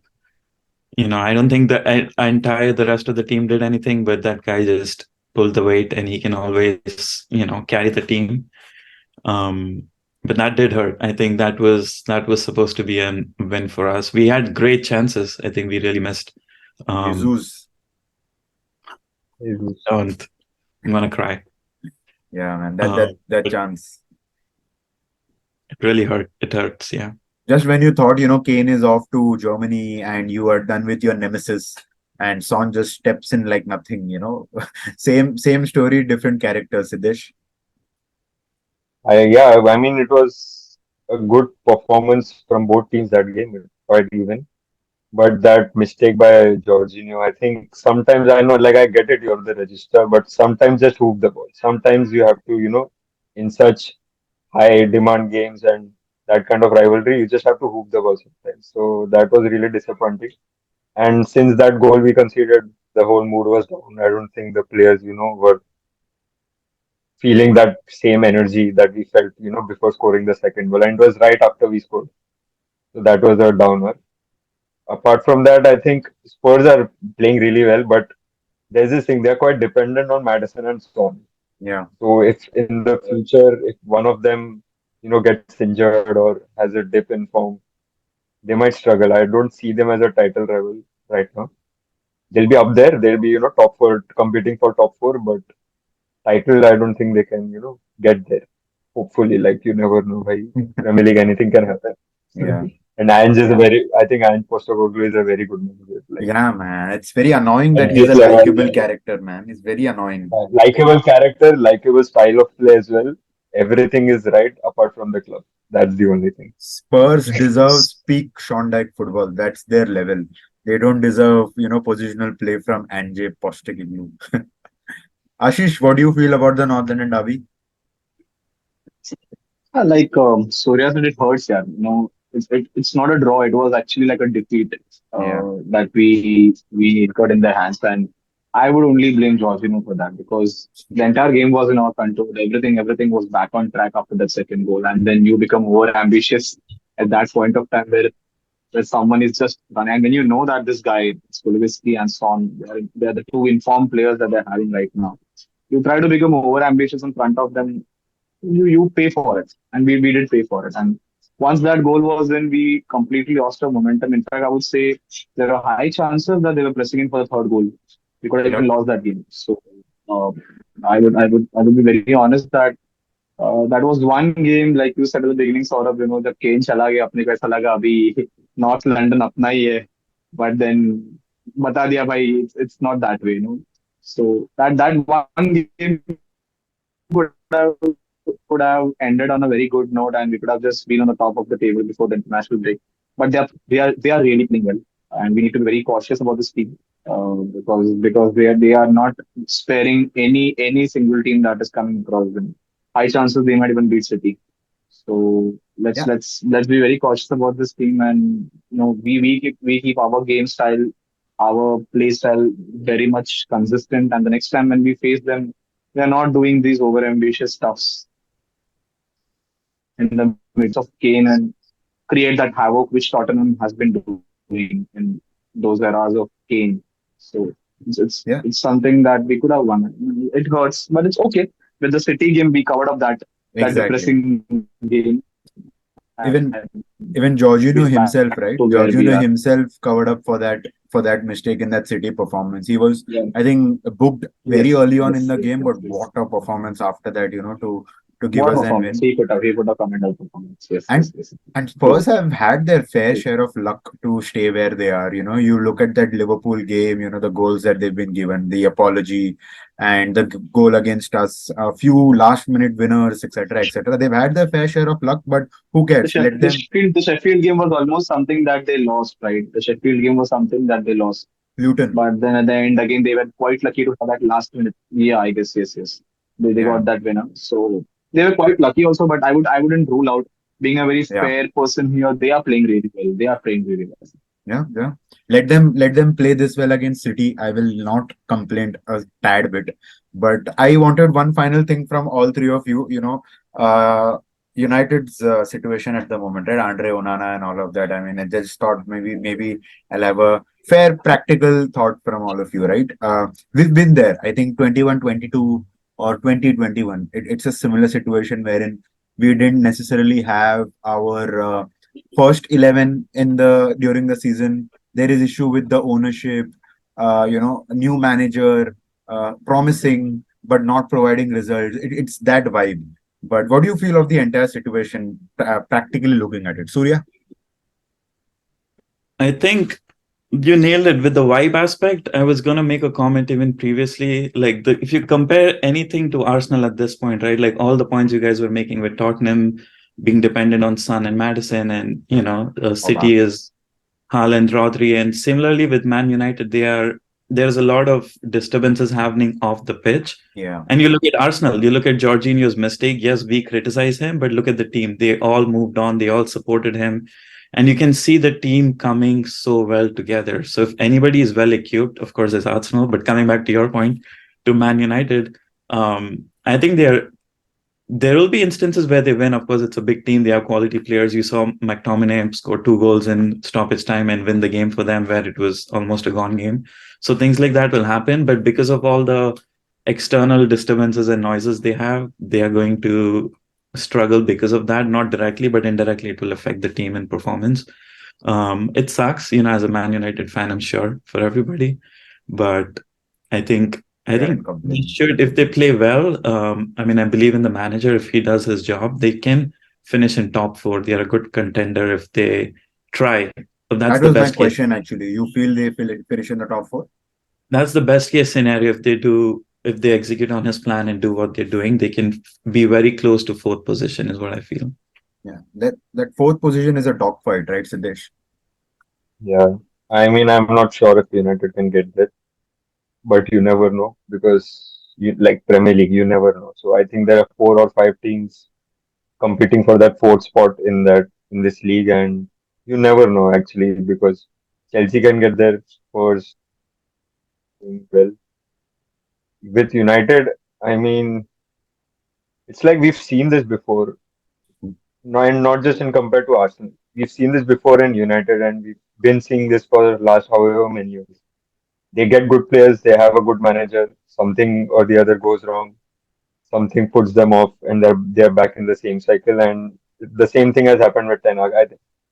don't think the rest of the team did anything, but that guy just pulled the weight, and he can always carry the team. But that did hurt. I think that was supposed to be a win for us. We had great chances. I think we really missed. Jesus. Don't. I'm gonna cry. Yeah, man. That But chance. it really hurt. It hurts. Yeah. Just when you thought, Kane is off to Germany and you are done with your nemesis, and Son just steps in like nothing. Same story, different character, Siddesh. I mean, it was a good performance from both teams that game. It was quite even. But that mistake by Jorginho, I think sometimes I know, like I get it, you're the register, but sometimes just hook the ball. Sometimes you have to, in such high demand games and that kind of rivalry, you just have to hook the ball sometimes. So that was really disappointing. And since that goal we conceded, the whole mood was down. I don't think the players, were feeling that same energy that we felt, before scoring the second goal. And it was right after we scored. So that was a downer. Apart from that, I think Spurs are playing really well, but there's this thing, they're quite dependent on Madison and Son. Yeah. So if in the future, if one of them, gets injured or has a dip in form, they might struggle. I don't see them as a title rival right now. They'll be up there. They'll be, top four, competing for top four, but title, I don't think they can, get there. Hopefully, like you never know, by Premier League, anything can happen. Yeah. And I think Ange Postecoglou is a very good manager. Like Yeah, man. It's very annoying at that he's this a level, likable character, man. He's very annoying. likable character, likable style of play as well. Everything is right apart from the club. That's the only thing. Spurs deserves peak Shondike football. That's their level. They don't deserve, positional play from Ange Postecoglou. Ashish, what do you feel about the North London derby? Like Surya said, it hurts, yeah. It's not a draw. It was actually like a defeat Yeah. that we got in their hands, and I would only blame Jorginho for that because the entire game was in our control. Everything was back on track after that second goal, and then you become over ambitious at that point of time where someone is just running, and when you know that this guy, Skulowski and Son, they're the two informed players that they're having right now. You try to become over ambitious in front of them, you pay for it, and we did pay for it. And once that goal was in, we completely lost our momentum. In fact, I would say there are high chances that they were pressing in for the third goal. We could have even Yep. lost that game. So uh, I would be very honest that that was one game, like you said at the beginning, sort of, जब केन चला गया अपने को ऐसा लगा अभी north London अपना ही है, but then बता दिया भाई it's not that way. So that one game could have ended on a very good note, and we could have just been on the top of the table before the international break. But they are really playing well, and we need to be very cautious about this team, because they are not sparing any single team that is coming across them. High chances they might even beat City. So let's Yeah, let's let's be very cautious about this team, and we keep our game style, our play style very much consistent. And the next time when we face them, we are not doing these over ambitious stuffs in the midst of Kane and create that havoc which Tottenham has been doing in those eras of Kane. So it's yeah, something that we could have won. It hurts, but it's okay. With the City game, we covered up that exactly. depressing game, and Even we even back to Jorginho where we himself, are. right? Jorginho himself covered up for that mistake in that City performance. He was, Yeah. I think, booked Yes. very early on in Yes. the Yes. game, Yes. but Yes. what a performance after that, to give What us an performance? win. He put a commendable performance. Yes. And Yes. Yes. and True. Spurs have had their fair share of luck to stay where they are. You look at that Liverpool game, the goals that they've been given, the apology, and the goal against us, a few last minute winners, etc., etc. They've had their fair share of luck, but who The cares? Sheff- Let the them. Sheffield the Sheffield game was almost something that they lost, right? The Sheffield game was something that they lost. Luton. But then at the end, again, they were quite lucky to have that last minute. Yeah, I guess yes, yes. They Yeah, got that winner. So they were quite lucky also. But I wouldn't rule out being a very yeah. fair person here. They are playing really well. They are playing really well. Yeah, yeah. Let them play this well against City. I will not complain a tad bit. But I wanted one final thing from all three of you. Uh, United's situation at the moment, right? Andre Onana and all of that. I mean, I just thought maybe I'll have a fair practical thought from all of you, right? We've been there. I think 21, 22 or 2021. It's a similar situation wherein we didn't necessarily have our first 11 in the during the season. There is issue with the ownership, a new manager, promising but not providing results. It's that vibe. But what do you feel of the entire situation, practically looking at it, Surya? I think you nailed it with the vibe aspect. I was gonna make a comment even previously, like if you compare anything to Arsenal at this point, right? Like all the points you guys were making with Tottenham being dependent on Son and Madison, and Oh, wow. City is Haaland, Rodri, and similarly with Man United, there's a lot of disturbances happening off the pitch. Yeah, And you look at Arsenal, you look at Jorginho's mistake. Yes, we criticize him, but look at the team. They all moved on, they all supported him. And you can see the team coming so well together. So if anybody is well equipped, of course, it's Arsenal. But coming back to your point, to Man United, I think there will be instances where they win. Of course, it's a big team. They have quality players. You saw McTominay score 2 goals in stoppage time and win the game for them, where it was almost a gone game. So things like that will happen. But because of all the external disturbances and noises they are going to struggle because of that. Not directly, but indirectly, it will affect the team and performance. It sucks, as a Man United fan, I'm sure for everybody. But I think I we think aren't they complaining. should, if they play well. I mean, I believe in the manager. If he does his job, they can finish in top four. They are a good contender if they try. So that's That the was my best case. question actually. You feel they finish in the top four? That's the best case scenario. If they execute on his plan and do what they're doing, they can be very close to fourth position, is what I feel. Yeah. That fourth position is a dogfight, right, Siddesh? Yeah. I mean, I'm not sure if United can get there, but you never know because you like Premier League, you never know. So I think there are 4 or 5 teams competing for that fourth spot in this league, and you never know actually because Chelsea can get there first well. With United, I mean, it's like we've seen this before. No, and not just in compared to Arsenal. We've seen this before in United, and we've been seeing this for the last however many years. They get good players, they have a good manager, something or the other goes wrong, something puts them off, and they're back in the same cycle. And the same thing has happened with Ten Hag.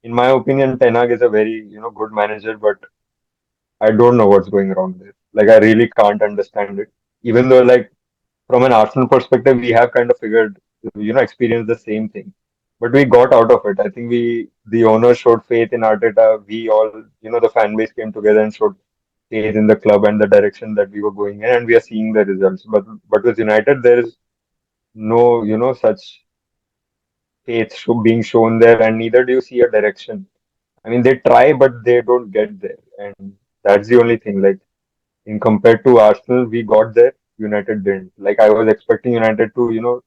In my opinion, Ten Hag is a very good manager, but I don't know what's going wrong there. Like I really can't understand it. Even though like from an Arsenal perspective, we have kind of figured, experienced the same thing. But we got out of it. I think the owners showed faith in Arteta. We all, the fan base came together and showed faith in the club and the direction that we were going in, and we are seeing the results. But with United, there is no, such faith being shown there, and neither do you see a direction. I mean, they try, but they don't get there, and that's the only thing. Like, in compared to Arsenal, we got there. United didn't. Like, I was expecting United to,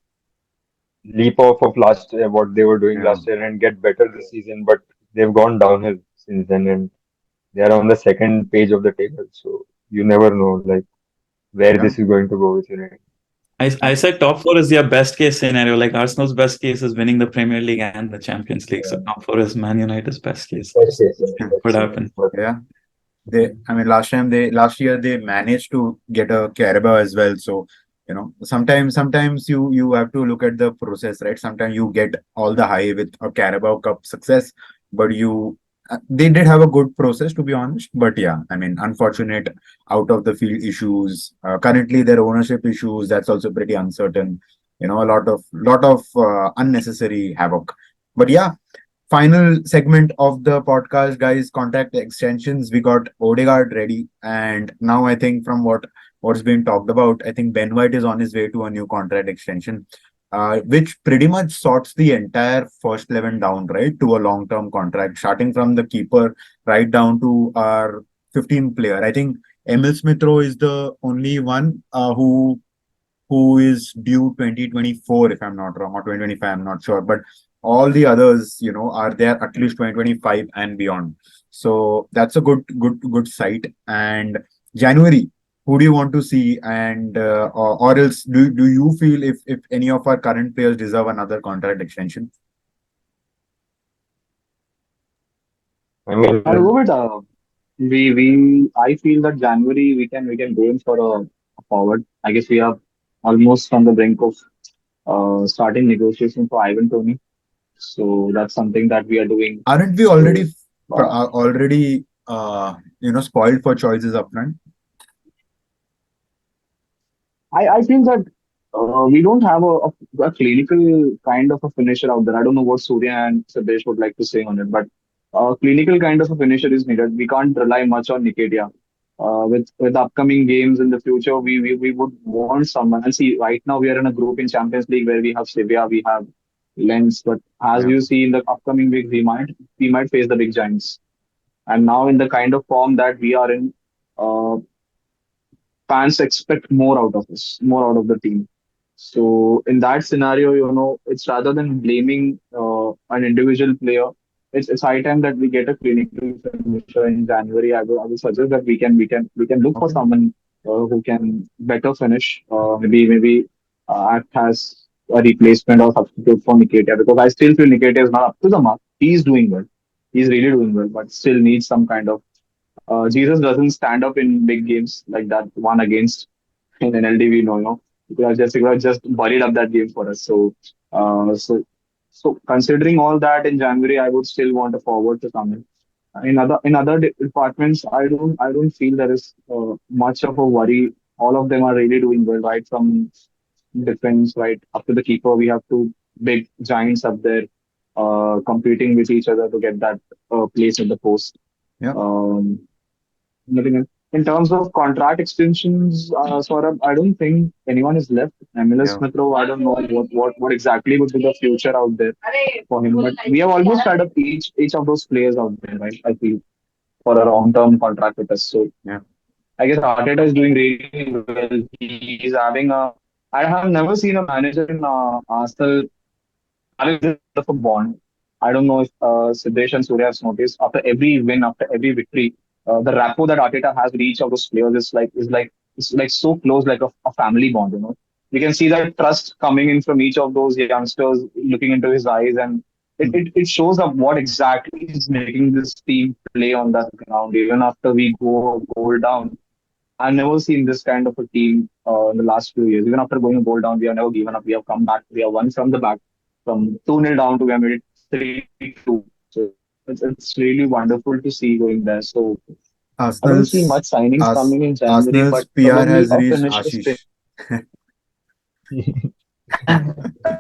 leap off of last year, what they were doing Yeah. last year, and get better this season, but they've gone downhill since then, and they are on the second page of the table. So you never know, like, where Yeah. this is going to go with United. I said top four is their best case scenario. Like Arsenal's best case is winning the Premier League and the Champions League. So Yeah. top four is Man United's best case. Best case, yeah, What best case. happened? But Yeah. I mean, last year they managed to get a Carabao as well. So, sometimes you have to look at the process, right? Sometimes you get all the high with a Carabao Cup success, but they did have a good process, to be honest. But yeah, I mean, unfortunate out of the field issues. Currently, their ownership issues, that's also pretty uncertain. A lot of unnecessary havoc. But yeah, final segment of the podcast, guys. Contract extensions. We got Odegaard ready, and now I think from what's been talked about, I think Ben White is on his way to a new contract extension, which pretty much sorts the entire first 11 down, right, to a long-term contract, starting from the keeper right down to our 15 player. I think Emil Smith Rowe is the only one who is due 2024, if I'm not wrong, or 2025, I'm not sure. But all the others, are there at least 2025 and beyond. So that's a good sight. And January, who do you want to see? And or else, do you feel if any of our current players deserve another contract extension? I mean, I'll go with I feel that January we can go in for a forward. I guess we are almost on the brink of starting negotiation for Ivan Tony. So that's something that we are doing. Aren't we So uh, already spoiled for choices upfront? I feel that we don't have a clinical kind of a finisher out there. I don't know what Surya and Sadesh would like to say on it, but clinical kind of a finisher is needed. We can't rely much on Nikedia. With upcoming games in the future, we would want someone. And see, right now we are in a group in Champions League where we have Sevilla, we have Lens, but as Yeah. you see in the upcoming week, we might face the big giants. And now in the kind of form that we are in, uh, fans expect more out of us, more out of the team. So in that scenario, it's rather than blaming an individual player, it's high time that we get a clinical finisher in January. I will suggest that we can look for Okay. someone who can better finish. Maybe act as a replacement or substitute for Niketia, because I still feel Niketia is not up to the mark. He's doing well. He's really doing well, but still needs some kind of Jesus doesn't stand up in big games like that one against in NLDV. No, you have just buried up that game for us. Uh, so, so considering all that in January, I would still want a forward to come in. In other departments, I don't feel there is much of a worry. All of them are really doing well, right from defense right up to the keeper. We have two big giants up there competing with each other to get that place at the post. Yeah. Um, Nothing else. In terms of contract extensions, Saurabh, I don't think anyone is left. MLS Yeah. Smith Rowe, I don't know what exactly would be the future out there for him. But we have almost tied up each of those players out there, right? I feel for a long term contract with us. So Yeah. I guess Arteta is doing really well. He's having a. I have never seen a manager in Arsenal having this kind of a bond. I don't know if Siddesh and Surya has noticed after every win, after every victory, the rapport that Arteta has with each of those players is like so close, like a family bond. You can see that trust coming in from each of those youngsters, looking into his eyes, and it shows up what exactly is making this team play on that ground. Even after we go a goal down, I've never seen this kind of a team in the last few years. Even after going a goal down, we have never given up. We have come back. We have won from the back, from 2-0 down to we have made it 3-2. So it's really wonderful to see going there. So I don't see Arsenal's much signings Ars- coming in January, Arsenal's but PR probably has a reached finish to stay. Ashish.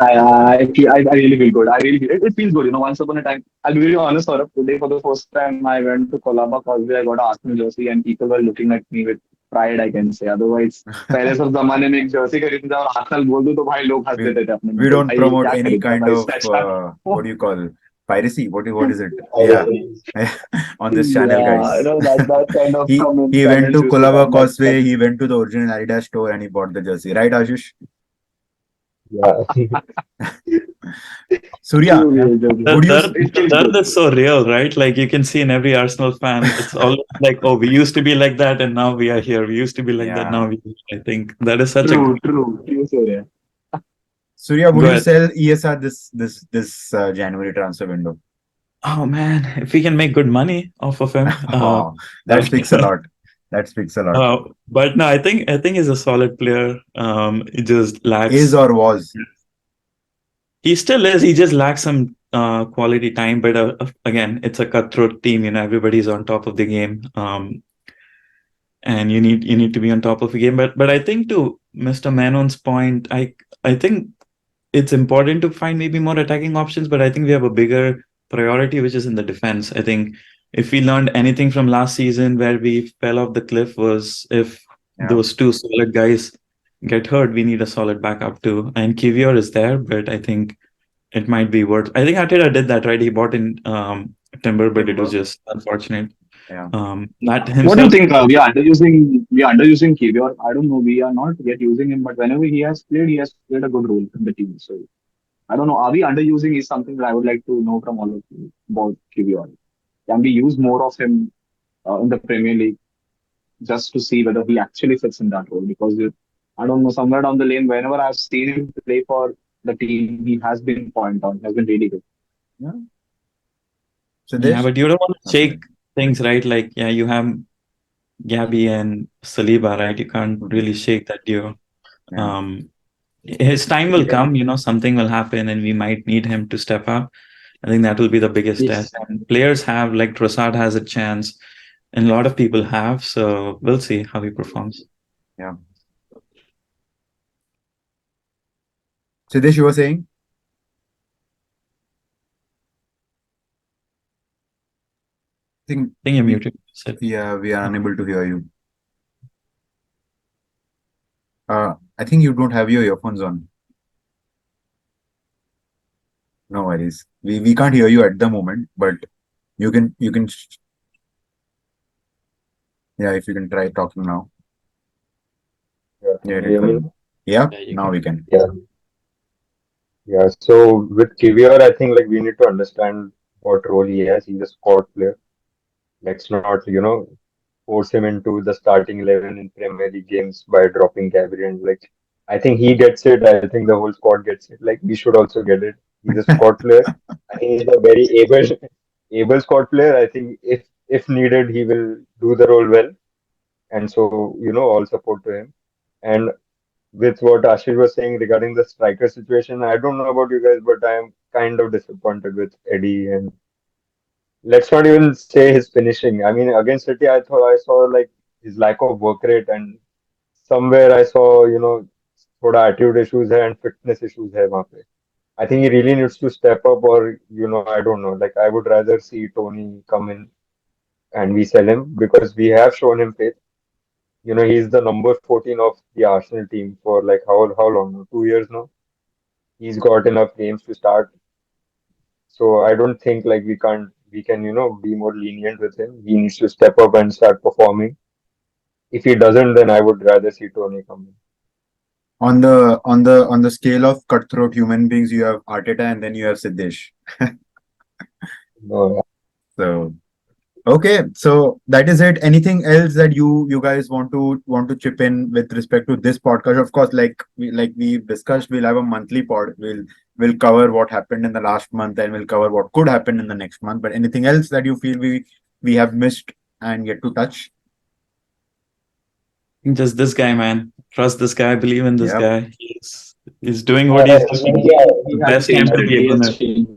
I really feel good. I really feel it feels good. Once upon a time, I'll be really honest, Saurabh. Today, for the first time, I went to Colaba Causeway. I got an Arsenal jersey, and people were looking at me with pride, I can say. Otherwise, पहले सब जमाने में एक Jersey खरीदता और आजकल बोल दो तो भाई लोग हंस we देते थे अपने we मुंह पे, don't भाई ये promote क्या any खरीदता kind भाई of इससे अच्छा. what do you call piracy? What is it? Yeah, on this channel, Yeah, guys. that kind of He went comments to used to Colaba come. Causeway. He went to the original Adidas store and he bought the jersey. Right, Ashish? Yeah. Surya, True, yeah, The would you? dard, it the feels dard good. is so real, right? Like you can see in every Arsenal fan, it's all like, oh, we used to be like that and now we are here. We used to be like that, Yeah, now we are. I think that is such a True, so yeah. Surya, would go you ahead. sell ESR this January transfer window? Oh man, if we can make good money off of him, Oh, that but speaks a lot. That speaks a lot. but no, I think he's a solid player. He just Is lacks. or was? He still is. He just lacks some quality time. But again, it's a cutthroat team. You know, everybody's on top of the game. And you need to be on top of the game. But I think to Mr. Manon's point, I think it's important to find maybe more attacking options. But I think we have a bigger priority, which is in the defense. I think if we learned anything from last season where we fell off the cliff was if Yeah. those two solid guys get hurt, we need a solid backup too. And Kivior is there, but I think it might be worth. I think Arteta did that, right? He bought in Timber, but it was Timber. just unfortunate. Yeah. That What do you himself. think? We are underusing Kivior. I don't know. We are not yet using him, but whenever he has played a good role in the team. So I don't know. Are we underusing? Is something that I would like to know from all of you about Kivior. Can we use more of him in the Premier League just to see whether he actually fits in that role? Because I don't know. Somewhere down the lane, whenever I've seen him play for the team, he has been point on. He has been really good. Yeah. Yeah, Siddesh? but you don't want to Okay. shake things, right? Like, yeah, you have Gabby and Saliba, right? You can't Mhm. really shake that duo. Yeah. Um, his time will come, something will happen and we might need him to step up. I think that will be the biggest test. Yes. And players have, like Trossard has a chance, and a lot of people have. So we'll see how he performs. Yeah. Siddesh, you were saying? I think I think you're we, muted. Sid. yeah, we are unable to hear you. I think you don't have your earphones on. No worries. We can't hear you at the moment, but you can yeah, if you can try talking now. Yeah. Yeah, Can you it hear me will. now? Yeah, Yeah, you now can. we can. Yeah. Yeah. So with Kivior, I think like we need to understand what role he has. He's a squad player. Let's not, force him into the starting 11 in Premier League games by dropping Gabriel. And like, I think he gets it. I think the whole squad gets it. Like, we should also get it. He's a squad player. I think he's a very able squad player. I think if needed, he will do the role well. And so, all support to him. And with what Ashish was saying regarding the striker situation, I don't know about you guys, but I am kind of disappointed with Eddie. And let's not even say his finishing. I mean, against City, I thought I saw like his lack of work rate, and somewhere I saw, थोड़ा attitude issues है and fitness issues है वहाँ पे. I think he really needs to step up, or I don't know. Like I would rather see Tony come in and we sell him because we have shown him faith. He's the number 14 of the Arsenal team for like how long? now? 2 years now. He's got enough games to start. So I don't think like we can be more lenient with him. He needs to step up and start performing. If he doesn't, then I would rather see Tony come in. On the scale of cutthroat human beings, you have Arteta and then you have Siddesh. No, So okay, so that is it. Anything else that you guys want to chip in with respect to this podcast? Of course, like we discussed, we'll have a monthly pod. We'll cover what happened in the last month and we'll cover what could happen in the next month. But anything else that you feel we have missed and yet to touch? Just this guy, man. Trust this guy. Believe in this Yep. guy. He's doing what he's doing. yeah, The He has best time changed to it. be a He has gunner. changed.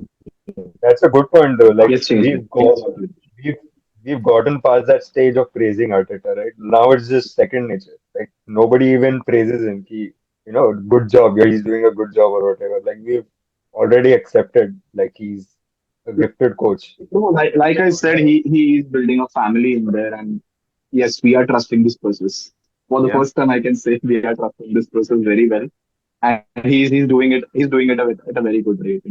that's a good point though. He Like has changed it. we've we've gotten past that stage of praising Arteta, right? Now it's just second nature. Like nobody even praises him. Good job. Yeah, he's doing a good job or whatever. Like we've already accepted. Like he's a gifted coach. No, like I said, he is building a family in there, and yes, we are trusting this process. for the Yeah. first time, I can say we are trusting this process very well, and he's doing it at a very good rate.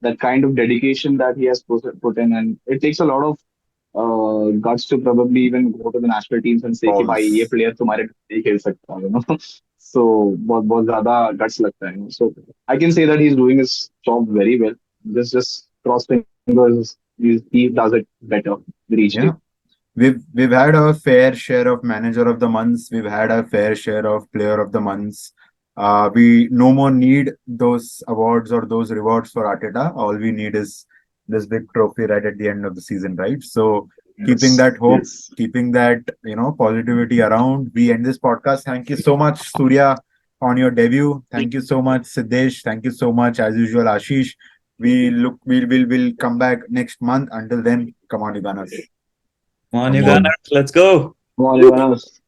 That kind of dedication that he has put in, and it takes a lot of guts to probably even go to the national teams and say कि भाई ये Balls. player तुम्हारे नहीं खेल सकता. So बहुत बहुत ज़्यादा guts लगता है. So I can say that he's doing his job very well. Just cross fingers, he does it better with each day. Yeah. We've had our fair share of manager of the months. We've had our fair share of player of the months. We no more need those awards or those rewards for Arteta. All we need is this big trophy right at the end of the season, right? So keeping Yes, that hope, yes. keeping that positivity around. We end this podcast. Thank you so much, Surya, on your debut. Thank you so much, Siddesh. Thank you so much, as usual, Ashish. We'll come back next month. Until then, come on, you Gunners. Come on, Come you on. Gunners, let's go. Come on, Ivanos.